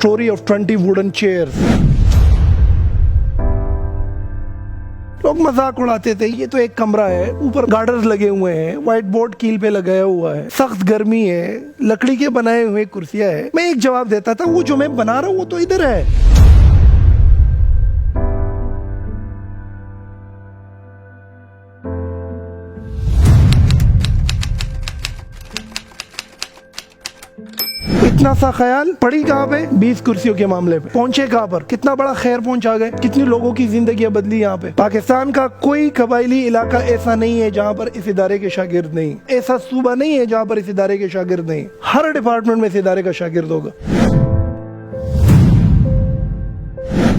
story of 20 wooden chairs. लोग मजाक उड़ाते थे, ये तो एक कमरा है, ऊपर गार्डर्स लगे हुए हैं, व्हाइट बोर्ड कील पे लगाया हुआ है, सख्त गर्मी है, लकड़ी के बनाए हुए कुर्सियां है। मैं एक जवाब देता था, वो जो मैं बना रहा हूँ वो तो इधर है। इतना सा ख्याल पड़ी कहाँ पे? 20 कुर्सियों के मामले पे पहुंचे कहाँ पर? कितना बड़ा खैर पहुंचा गए, कितनी लोगों की जिंदगी बदली। यहाँ पे पाकिस्तान का कोई कबायली इलाका ऐसा नहीं है जहाँ पर इस इदारे के शागिर्द नहीं, ऐसा सूबा नहीं है जहाँ पर इस इदारे के शागिर्द नहीं। हर डिपार्टमेंट में इस इदारे का शागिर्द होगा।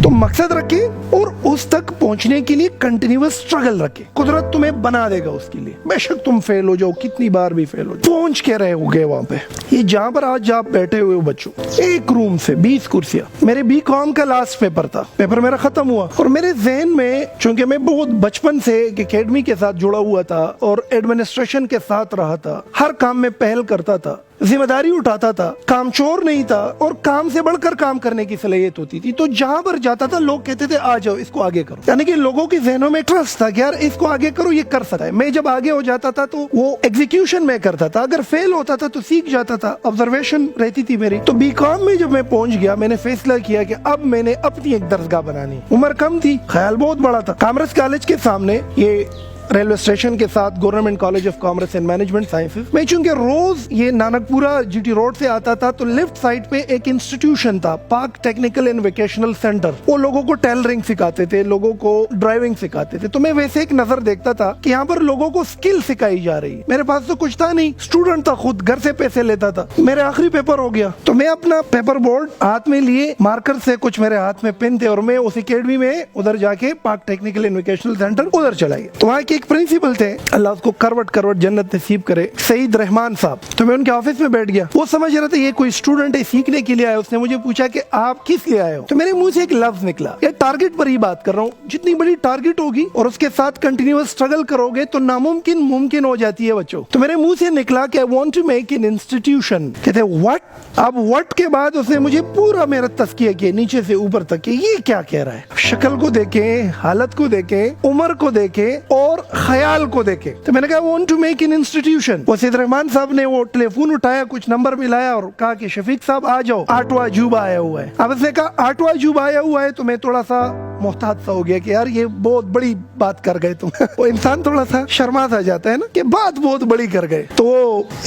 तो मकसद रखे और उस तक पहुंचने के लिए कंटिन्यूअस स्ट्रगल रखे। कुदरत तुम्हें बना देगा उसके लिए, बेशक तुम फेल हो जाओ, कितनी बार भी फेल हो जाओ, पहुंच के रहोगे वहां पे। ये जहां पर आज आप बैठे हुए हो बच्चों, एक रूम से 20 कुर्सियां। मेरे बीकॉम का लास्ट पेपर था, पेपर मेरा खत्म हुआ और मेरे जहन में, चूंकि मैं बहुत बचपन से एकेडमी के साथ जुड़ा हुआ था और एडमिनिस्ट्रेशन के साथ रहा था, हर काम में पहल करता था, जिम्मेदारी उठाता था, कामचोर नहीं था और काम से बढ़कर काम करने की सलाहियत होती थी। तो जहां पर जाता था लोग कहते थे आ जाओ इसको आगे करो, यानी कि लोगों के जहनों में ट्रस्ट था कि यार इसको आगे करो, ये कर सकता है। मैं जब आगे हो जाता था तो वो एग्जीक्यूशन में करता था, अगर फेल होता था तो सीख जाता था, ऑब्जर्वेशन रहती थी मेरी। तो बीकॉम में जब मैं पहुंच गया, मैंने फैसला किया कि अब मैंने अपनी एक दरसगाह बनानी। उम्र कम थी, ख्याल बहुत बड़ा था। कॉमर्स कॉलेज के सामने, ये रेलवे स्टेशन के साथ government college of commerce and management sciences, मैं चूंकि रोज ये नानकपुरा जीटी रोड से आता था तो लेफ्ट साइड पे एक इंस्टीट्यूशन था, park technical and vocational centre. वो लोगों को टेलरिंग सिखाते थे, लोगों को ड्राइविंग सिखाते थे। तो मैं वैसे एक नजर देखता था कि यहाँ पर लोगों को स्किल सिखाई जा रही है। मेरे पास तो कुछ था नहीं, स्टूडेंट था, खुद घर से पैसे लेता था। मेरे आखिरी पेपर हो गया तो मैं अपना पेपर बोर्ड हाथ में लिए, मार्कर से कुछ मेरे हाथ में पेन थे और मैं उस एकेडमी में उधर जाके park technical and vocational centre उधर चला गया। तो वहाँ एक प्रिंसिपल थे, अल्लाह उसको करवट करवट जन्नत नसीब करे, सईद रहमान साहब। तो मैं उनके ऑफिस में बैठ गया। वो समझ रहा था ये कोई स्टूडेंट है, सीखने के लिए आया। उसने मुझे पूछा कि आप किस लिए आए हो? तो मेरे मुंह से एक लफ्ज निकला, ये टारगेट पर ही बात कर रहा हूँ। जितनी बड़ी टारगेट होगी और उसके साथ कंटिन्यूअस स्ट्रगल करोगे तो नामुमकिन मुमकिन हो जाती है बच्चों। तो मेरे मुंह से निकला कि I want to make an institution. कहते व्हाट? अब व्हाट के बाद उसने मुझे पूरा मेरा तस्किया किया नीचे से ऊपर तक कि ये क्या कह रहा है। शक्ल को देखे, हालत को देखे, उम्र को देखे और ख्याल को देखे। तो मैंने कहा want to make an institution. वो सईद रहमान साहब ने वो टेलीफोन उठाया, कुछ नंबर मिलाया और कहा कि शफीक साहब आ जाओ, 8वां अजूबा आया हुआ है। अब उसने कहा 8वां अजूबा आया हुआ है तो मैं थोड़ा सा मोहतात सा हो गया कि यार ये बहुत बड़ी बात कर गए तुम। वो इंसान थोड़ा सा शर्मा सा जाता है ना कि बात बहुत बड़ी कर गए। तो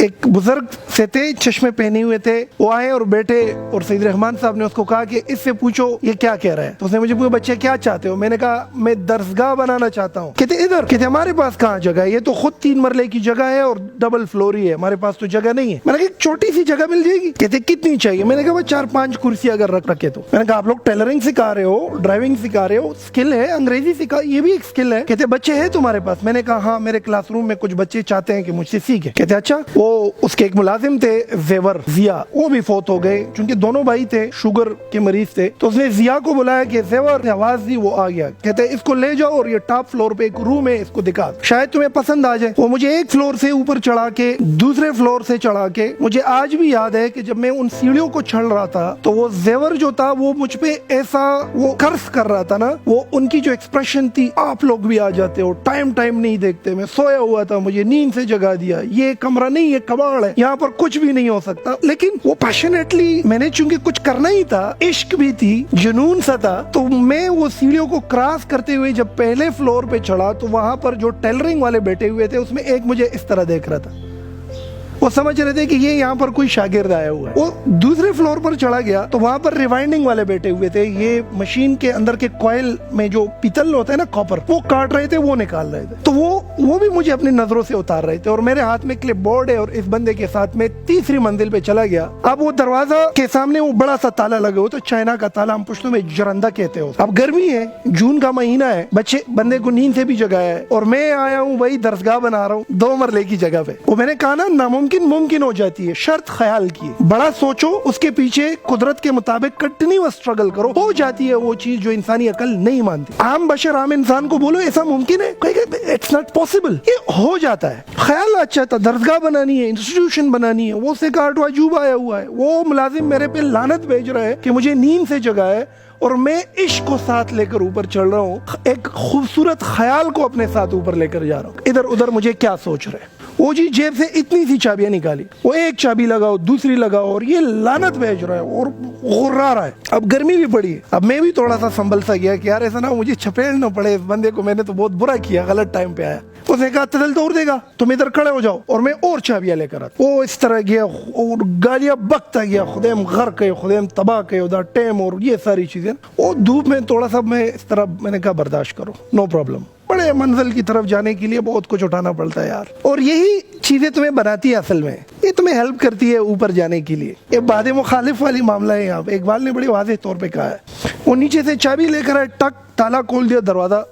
एक बुजुर्ग से थे, चश्मे पहने हुए थे, वो आए और बैठे और सईद रहमान साहब ने उसको कहा कि इससे पूछो ये क्या कह रहा है। तो उसने मुझे पूछा बच्चे क्या चाहते हो? मैंने कहा मैं दरसगाह बनाना चाहता हूँ। कहते इधर? कहते हमारे पास कहाँ जगह है, ये तो खुद 3 मरले की जगह है और डबल फ्लोर ही है, हमारे पास तो जगह नहीं है। मैंने कहा छोटी सी जगह मिल जाएगी। कहते कितनी चाहिए? मैंने कहा 4-5 कुर्सी अगर रख रखे तो। मैंने कहा आप लोग टेलरिंग सिखा रहे हो, ड्राइविंग सिखा रहे हो, स्किल है, अंग्रेजी सिखा, ये भी एक स्किल है। कहते बच्चे हैं तुम्हारे पास? मैंने कहा हाँ, मेरे क्लासरूम में कुछ बच्चे चाहते हैं कि मुझसे सीखे। कहते अच्छा। वो उसके एक मुलाजिम थे जेवर जिया, वो भी फौत हो गए क्योंकि दोनों भाई थे, शुगर के मरीज थे। तो उसने जिया को बुलाया कि जेवर ने आवाज दी, वो आ गया। कहते इसको ले जाओ और ये टॉप फ्लोर पे एक रूम है, इसको दिखा, शायद तुम्हें पसंद आ जाए। वो मुझे एक फ्लोर से ऊपर चढ़ा के, दूसरे फ्लोर से चढ़ा के, मुझे आज भी याद है कि जब मैं उन सीढ़ियों को चढ़ रहा था तो वो जेवर जो था वो मुझ पे ऐसा वो कर्ज कर रहा था ना, वो उनकी जो एक्सप्रेशन थी, आप लोग भी आ जाते हो, टाइम नहीं देखते। मैं सोया हुआ था, मुझे नींद से जगा दिया, ये कमरा नहीं, ये कबाड़ है, यहाँ पर कुछ भी नहीं हो सकता। लेकिन वो पैशनेटली, मैंने चूंकि कुछ करना ही था, इश्क भी थी, जुनून सा था, तो मैं वो सीढ़ियों को क्रॉस करते हुए जब पहले फ्लोर पे चढ़ा तो वहां पर जो टेलरिंग वाले बैठे हुए थे उसमें एक मुझे इस तरह देख रहा था। वो समझ रहे थे कि ये यहाँ पर कोई शागिर्द आया हुआ है। वो दूसरे फ्लोर पर चढ़ा गया तो वहां पर रिवाइंडिंग वाले बैठे हुए थे, ये मशीन के अंदर के कॉइल में जो पीतल होता है ना, कॉपर, वो काट रहे थे, वो निकाल रहे थे। तो वो भी मुझे अपनी नजरों से उतार रहे थे और मेरे हाथ में क्लिप बोर्ड है और इस बंदे के साथ में 3री मंजिल पे चला गया। अब वो दरवाजा के सामने वो बड़ा सा ताला लगे हो, तो चाइना का ताला, हम पुश्तों में जरंदा कहते हो। अब गर्मी है, जून का महीना है, बच्चे बंदे को नींद से भी जगाया है और मैं आया हूँ वही दरसगाह बना रहा हूँ 2 मरले की जगह पे। वो मैंने कहा ना नामुमकिन नामुमकिन मुमकिन हो जाती है, शर्त ख्याल की। बड़ा सोचो, उसके पीछे कुदरत के मुताबिक कंटिन्यूअस स्ट्रगल करो, हो जाती है वो चीज जो इंसानी अकल नहीं मानती। आम बशर, आम इंसान को बोलो ऐसा मुमकिन है, कहेगा इट्स नॉट पॉसिबल। ये हो जाता है। ख्याल अच्छा था, दरगाह बनानी है, इंस्टीट्यूशन बनानी है, वो से का 8वां अजूबा आया हुआ है, वो मुलाजिम मेरे पे लानत भेज रहा है कि मुझे नींद से जगा है और मैं इश्क को साथ लेकर ऊपर चढ़ रहा हूँ, एक खूबसूरत ख्याल को अपने साथ ऊपर लेकर जा रहा हूँ। इधर उधर मुझे क्या सोच रहे हैं। वो जी जेब से इतनी सी चाबियां निकाली, वो एक चाबी लगाओ, दूसरी लगाओ, और ये लानत भेज रहा है और घुर्रा रहा है। अब गर्मी भी पड़ी है, अब मैं भी थोड़ा सा संभल सा गया कि यार ऐसा ना मुझे चपेड़ ना पड़े इस बंदे को, मैंने तो बहुत बुरा किया, गलत टाइम पे आया। उसने कहा तदल तोड़ देगा, तुम इधर खड़े हो जाओ और मैं और चाबियां लेकर आता। वो इस तरह गया और गालियां बकता गया, खुदेम घर के खुदेम तबाह के उधर टेम और ये सारी चीजें। वो धूप में थोड़ा सा मैं इस तरह, मैंने कहा बर्दाश्त करो, नो प्रॉब्लम। बड़े मंजिल की तरफ जाने के लिए बहुत कुछ उठाना पड़ता है यार, और यही चीजें तुम्हें बनाती है असल में, ये तुम्हें हेल्प करती है ऊपर जाने के लिए। ये बादे मुखालिफ वाली मामला है यहाँ पे। इकबाल ने बड़े वाज़ेह तौर पे कहा है, वो नीचे से चाबी लेकर आए, टक, ताला खोल दिया, दरवाजा।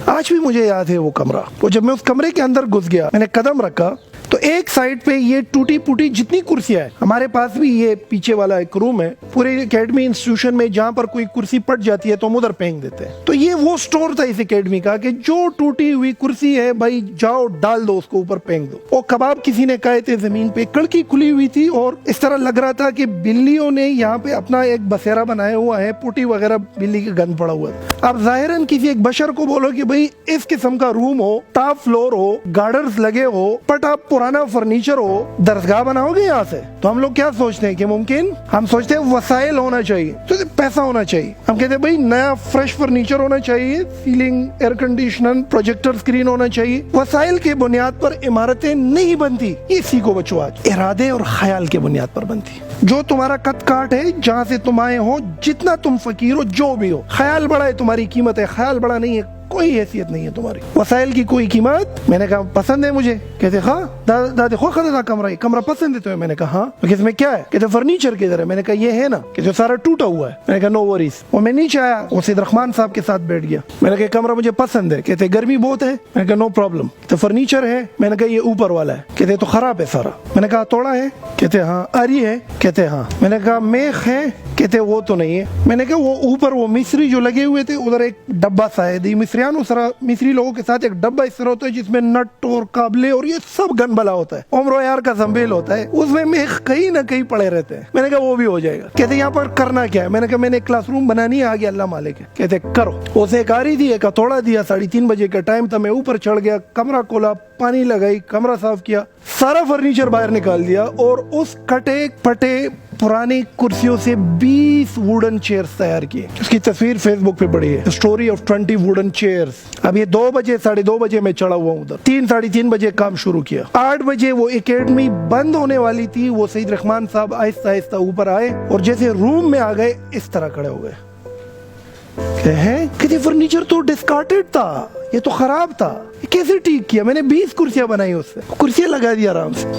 आज भी मुझे याद है वो कमरा, वो जब मैं उस कमरे के अंदर घुस गया, मैंने कदम रखा तो एक साइड पे ये टूटी फूटी जितनी कुर्सियां हैं, हमारे पास भी ये पीछे वाला एक रूम है पूरे एकेडमी इंस्टीट्यूशन में, जहां पर कोई कुर्सी पट जाती है तो हम उधर फेंक देते हैं। तो ये वो स्टोर था इस एकेडमी का कि जो टूटी हुई कुर्सी है भाई जाओ डाल दो उसको ऊपर, फेंक दो। वो कबाब किसी ने कहे थे जमीन पे, कड़की खुली हुई थी और इस तरह लग रहा था कि बिल्लियों ने यहाँ पे अपना एक बसेरा बनाया हुआ है, पुटी वगैरह बिल्ली का गंद पड़ा हुआ है। अब जाहिरन किसी एक बशर को बोलो कि भाई इस किस्म का रूम हो, टॉप फ्लोर हो, गार्डर्स लगे हो, पटा पुराना फर्नीचर हो, दरगाह बनाओगे यहाँ से, तो हम लोग क्या सोचते हैं कि मुमकिन, हम सोचते हैं वसाइल होना चाहिए, तो पैसा होना चाहिए। हम कहते हैं भाई नया फ्रेश फर्नीचर होना चाहिए, ceiling, air conditioner, projector screen होना चाहिए। वसाइल के बुनियाद पर इमारतें नहीं बनती, ये सीखो बच्चों आज। इरादे और ख्याल के बुनियाद पर बनती। जो तुम्हारा कद काट है, जहाँ से तुम आए हो, जितना तुम फकीर हो, जो भी हो, ख्याल बड़ा है, तुम्हारी कीमत है। ख्याल बड़ा नहीं है, कोई हैसियत नहीं है तुम्हारी। वसाइल की कोई कीमत। मैंने कहा पसंद है मुझे। कहते हाँ दादी खुद खरीदा कमरा, ये कमरा पसंद है तुम्हें? मैंने कहा हाँ। तो इसमें क्या है? कहते फर्नीचर किधर है? मैंने कहा ये है ना। कहते सारा टूटा हुआ है। मैंने कहा नो वरीज। और मैं नीचे आया, वो सैयद रहमान साहब के साथ बैठ गया। मैंने कहा कमरा मुझे पसंद है। कहते गर्मी बहुत है। मैंने कहा नो प्रॉब्लम। तो फर्नीचर है? मैंने कहा ये ऊपर वाला है। कहते तो खराब है सारा। मैंने कहा तोड़ा है? कहते हाँ। आरी है? कहते हाँ। मैंने कहा मेख है? कहते वो तो नहीं है। मैंने कहा वो ऊपर वो मिस्री जो लगे हुए थे, उधर एक डब्बा सा है, मिस्रियान उस मिस्री लोगों के साथ एक डब्बा इस तरह होता है जिसमें नट और काबले और ये सब गन भला होता है, उम्र यार का जंबेल होता है, उसमें मेख कहीं ना कहीं पड़े रहते हैं। मैंने कहा वो भी हो जाएगा। कहते यहाँ पर करना क्या है? मैंने कहा मैंने क्लासरूम बनानी है, आगे अल्लाह मालिक है। कहते करो। उसे एक आरी दी, एक हथौड़ा दिया, 3:30 बजे का टाइम था, मैं ऊपर चढ़ गया, कमरा खोला, पानी लगाई, कमरा साफ किया, सारा फर्नीचर बाहर निकाल दिया और उस कटे पटे पुरानी कुर्सियों से 20 वुडन चेयर्स तैयार किए। उसकी तस्वीर फेसबुक पे पड़ी है, स्टोरी ऑफ 20 वुडन चेयर्स। अब ये 2 बजे 2:30 बजे मैं चढ़ा हुआ हूँ उधर। 3:30 बजे काम शुरू किया। 8 बजे वो एकेडमी बंद होने वाली थी। वो सैयद रहमान साहब आहिस्ता आहिस्ता ऊपर आए और जैसे रूम में आ गए इस तरह खड़े हो गए। कहते फर्नीचर तो डिस्कार्टेड था, ये तो खराब था, कैसे ठीक किया? मैंने 20 कुर्सियां बनाई, उससे कुर्सियां लगा दी आराम से।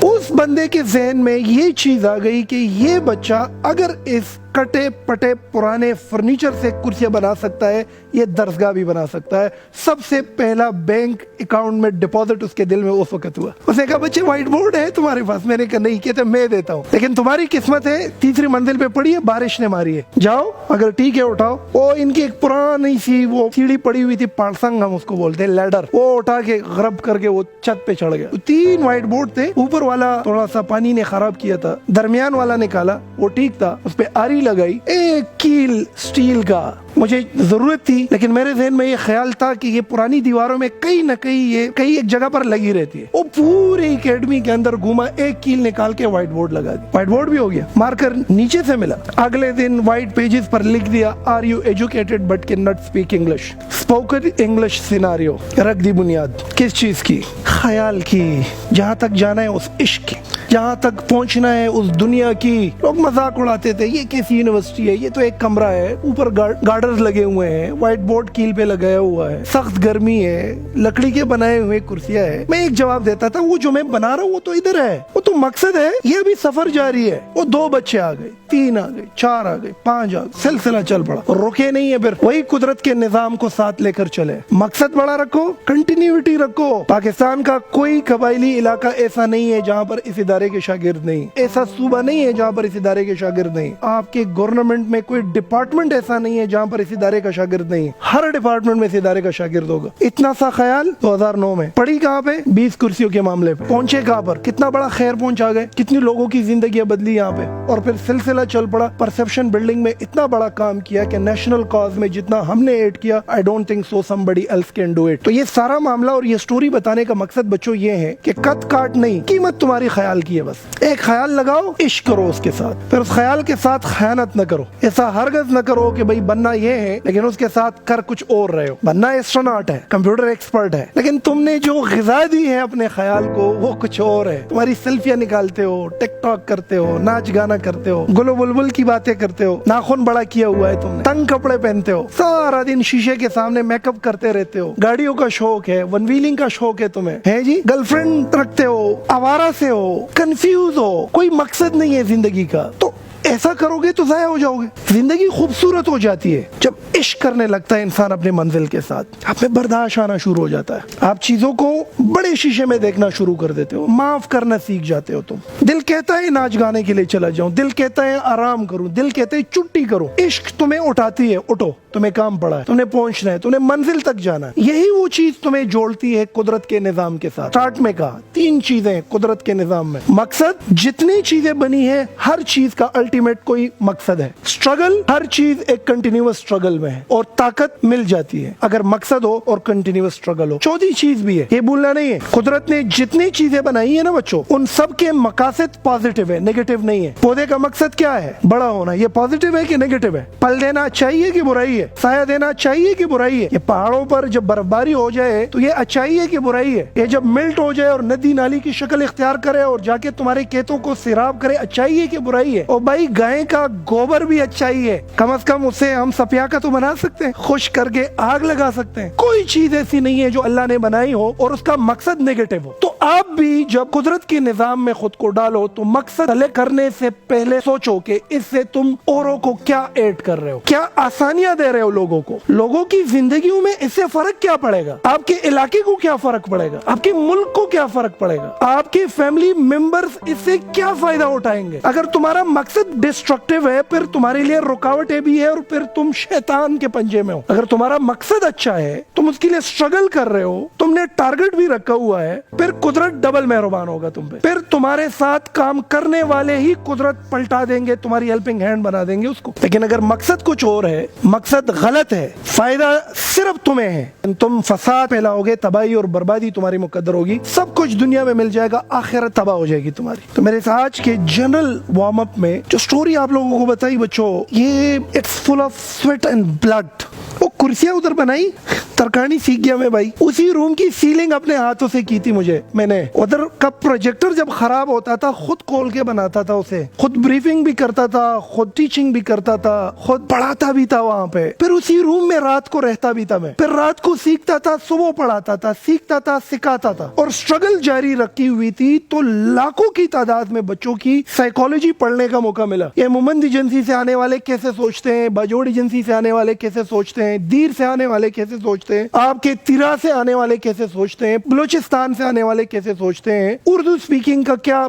उस बंदे के जहन में ये चीज आ गई कि ये बच्चा अगर इस कटे पटे पुराने फर्नीचर से कुर्सियां बना सकता है, ये दरगाह भी बना सकता है। सबसे पहला बैंक अकाउंट में डिपॉजिट उसके दिल में उस वक्त हुआ। उसने कहा बच्चे व्हाइट बोर्ड है तुम्हारे पास? मैंने कहा नहीं। कहते मैं देता हूँ, लेकिन तुम्हारी किस्मत है 3री मंजिल पे पड़ी है, बारिश ने मारी है, जाओ अगर ठीक है उठाओ। वो इनकी एक पुरानी सी वो सीढ़ी पड़ी हुई थी, पाड़संग हम उसको बोलते हैं, लैडर, वो उठा के गरब करके वो छत पे चढ़ गया। 3 व्हाइट बोर्ड थे, ऊपर वाला थोड़ा सा पानी ने खराब किया था, दरमियान वाला निकाला, वो ठीक था, उस पे आरी लगाई, एक कील स्टील का। मुझे जरूरत थी, लेकिन मेरे जहन में ये ख्याल था कि ये पुरानी दीवारों में कहीं ना कहीं ये कहीं एक जगह पर लगी रहती है। वो पूरी एकेडमी के अंदर घूमा, एक कील निकाल के व्हाइट बोर्ड लगा दी। व्हाइट बोर्ड भी हो गया, मार्कर नीचे से मिला। अगले दिन व्हाइट पेजेस पर लिख दिया, are you educated but can not speak English. Spoken English scenario. रख दी बुनियाद किस चीज की? ख्याल की। जहां तक जाना है उस इश्क की। जहाँ तक पहुंचना है उस दुनिया की। लोग मजाक उड़ाते थे, ये कैसी यूनिवर्सिटी है, ये तो एक कमरा है, ऊपर गार्डर्स लगे हुए हैं, व्हाइट बोर्ड कील पे लगाया हुआ है, सख्त गर्मी है, लकड़ी के बनाए हुए कुर्सियां है। मैं एक जवाब देता था, वो जो मैं बना रहा हूँ वो तो इधर है, वो तो मकसद है, ये अभी सफर जारी है। वो 2 बच्चे आ गए, 3 आ गए, 4 आ गए, 5 आ गए, सिलसिला चल पड़ा, रुके नहीं है। फिर वही कुदरत के निजाम को साथ लेकर चले। मकसद बड़ा रखो, कंटिन्यूटी रखो। पाकिस्तान का कोई कबायली इलाका ऐसा नहीं है जहाँ पर इस इदारे के शागिर्द नहीं, ऐसा सूबा नहीं है जहाँ पर इस इदारे के शागिर्द नहीं। आपके गवर्नमेंट में कोई डिपार्टमेंट ऐसा नहीं है जहाँ पर इस इदारे का शागिर्द नहीं। हर डिपार्टमेंट में इस इदारे का शागिर्द होगा। इतना सा ख्याल 2009 में पड़ी कहाँ पे? 20 कुर्सियों के मामले पे पहुंचे कहाँ पर? कितना बड़ा खैर पहुंचा गए, कितनी लोगों की जिंदगी बदली यहाँ पे। और फिर सिलसिला चल पड़ा। परसेप्शन बिल्डिंग में इतना बड़ा काम किया कि नेशनल कॉज में जितना हमने एड किया, I don't think so somebody else can do it. तो ये सारा मामला और ये स्टोरी बताने का मकसद बच्चों ये है कि कद काट नहीं, कीमत तुम्हारी ख्याल की है। बस एक ख्याल लगाओ, इश्क करो उसके साथ, फिर उस ख्याल के साथ खयानत न करो। ऐसा हरगज न करो कि भाई बनना ये है लेकिन उसके साथ कर कुछ और रहे हो। बनना एस्ट्रोनॉट है, कंप्यूटर एक्सपर्ट है, लेकिन तुमने जो गिज़ा दी है अपने ख्याल को वो कुछ और है। तुम्हारी सेल्फियां निकालते हो, टिकटॉक करते हो, नाच गाना करते हो, गुलो बुलबुल की बातें करते हो, नाखून बड़ा किया हुआ है तुमने, तंग कपड़े पहनते हो, सारा दिन शीशे के सामने मेकअप करते रहते हो, गाड़ियों का शौक है, वन व्हीलिंग का शौक है तुम्हें, है जी, गर्लफ्रेंड रखते हो, आवारा से हो, कंफ्यूज हो, कोई मकसद नहीं है जिंदगी का। तो ऐसा करोगे तो जाया हो जाओगे। जिंदगी खूबसूरत हो जाती है जब इश्क करने लगता है इंसान अपने मंजिल के साथ। आप में बर्दाश्त आना शुरू हो जाता है, आप चीजों को बड़े शीशे में देखना शुरू कर देते हो, माफ करना सीख जाते हो तुम। दिल कहता है नाच गाने के लिए चला जाऊं, दिल कहता है आराम करूं, दिल कहता है छुट्टी करूं। इश्क तुम्हें उठाती है, उठो, तुम्हें काम पड़ा है, तुम्हें पहुंचना है, तुम्हें मंजिल तक जाना है। यही वो चीज तुम्हें जोड़ती है कुदरत के निजाम के साथ। स्टार्ट में कहा 3 चीजें कुदरत के निजाम में। मकसद, जितनी चीजें बनी है हर चीज का अल्टीमेट कोई मकसद है। स्ट्रगल, हर चीज एक कंटिन्यूअस स्ट्रगल में है और ताकत मिल जाती है अगर मकसद हो और कंटिन्यूअस स्ट्रगल हो। चौथी चीज भी है, ये भूलना नहीं है, कुदरत ने जितनी चीजें बनाई है ना बच्चों, उन सब के मकासद पॉजिटिव है, नेगेटिव नहीं है। पौधे का मकसद क्या है? बड़ा होना। ये पॉजिटिव है कि नेगेटिव है? फल देना अच्छाई है कि बुराई है? साया देना अच्छाई है कि बुराई है? ये पहाड़ों पर जब बर्फबारी हो जाए तो ये अच्छाई है कि बुराई है? ये जब मिल्ट हो जाए और नदी नाली की शक्ल इख्तियार करे और जाके तुम्हारे खेतों को सिराब करे, अच्छाई है कि बुराई है? और भाई गाय का गोबर भी अच्छाई है, कम से कम उससे हम सपिया का तो बना सकते हैं, खुश करके आग लगा सकते हैं। कोई चीज ऐसी नहीं है जो अल्लाह ने बनाई हो और उसका मकसद नेगेटिव हो। तो आप भी जब कुदरत के निजाम में खुद को डालो तो मकसद तय करने से पहले सोचो कि इससे तुम औरों को क्या ऐड कर रहे हो, क्या आसानियां दे रहे हो लोगों को, लोगों की जिंदगियों में इससे फर्क क्या पड़ेगा, आपके इलाके को क्या फर्क पड़ेगा, आपके मुल्क को क्या फर्क पड़ेगा, आपके फैमिली मेंबर्स इससे क्या फायदा उठाएंगे। अगर तुम्हारा मकसद डिस्ट्रक्टिव है फिर तुम्हारे लिए रुकावटें भी है और फिर तुम शैतान के पंजे में हो। अगर तुम्हारा मकसद अच्छा है, तुम उसके लिए स्ट्रगल कर रहे हो, तुमने टारगेट भी रखा हुआ है, फिर कुदरत डबल मेहरबान होगा तुम पे। फिर तुम्हारे साथ काम करने वाले ही कुदरत पलटा देंगे, तुम्हारी हेल्पिंग हैंड बना देंगे उसको। लेकिन अगर मकसद कुछ और है, मकसद गलत है, फायदा सिर्फ तुम्हें है, तुम फसाद फैलाओगे, तबाही और बर्बादी तुम्हारी मुकद्दर होगी, सब कुछ दुनिया में मिल जाएगा, आखिरत तबाह हो जाएगी तुम्हारी। तो मेरे आज के जनरल वार्म अप में जो स्टोरी आप लोगों को बताई बच्चों, ये it's full of sweat and blood. वो कुर्सियां उधर बनाई, तरकानी सीख गया मैं भाई। उसी रूम की सीलिंग अपने हाथों से की थी मैंने। उधर का प्रोजेक्टर जब खराब होता था खुद खोल के बनाता था उसे, खुद ब्रीफिंग भी करता था, खुद टीचिंग भी करता था, खुद पढ़ाता भी था वहाँ पे। फिर उसी रूम में रात को रहता भी था मैं, फिर रात को सीखता था, सुबह पढ़ाता था, सीखता था, सिखाता था और स्ट्रगल जारी रखी हुई थी। तो लाखों की तादाद में बच्चों की साइकोलॉजी पढ़ने का मौका मिला। ये मोमंद एजेंसी से आने वाले कैसे सोचते हैं, बाजोड़ एजेंसी से आने वाले कैसे सोचते हैं, दीर से आने वाले कैसे सोचते हैं, आपके तिरा से आने वाले कैसे सोचते हैं, बलूचिस्तान से आने वाले कैसे सोचते हैं, उर्दू स्पीकिंग का क्या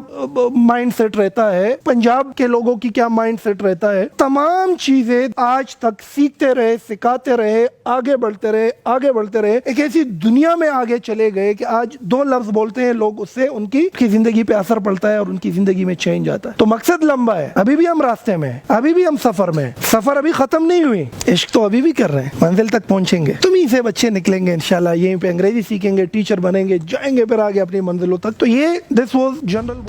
माइंड सेट रहता है, पंजाब के लोगों की क्या माइंड सेट रहता है। तमाम चीजें आज तक सीखते रहे, सिखाते रहे, आगे बढ़ते रहे, आगे बढ़ते रहे, एक ऐसी दुनिया में आगे चले गए कि आज 2 लफ्ज बोलते हैं लोग, उससे उनकी जिंदगी पे असर पड़ता है और उनकी जिंदगी में चेंज आता है। तो मकसद लंबा है, अभी भी हम रास्ते में हैं, अभी भी हम सफर में, सफर अभी खत्म नहीं हुई, इश्क तो अभी भी कर रहे हैं, मंजिल तक पहुंचेंगे। तुम ही से बच्चे निकलेंगे इंशाल्लाह, यहीं पे अंग्रेजी सीखेंगे, टीचर बनेंगे, जाएंगे फिर आगे अपनी मंजिलों तक। तो ये दिस वाज जनरल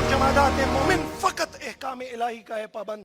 और जमादात मोमिन फकत अहकाम इलाही का है पाबंद।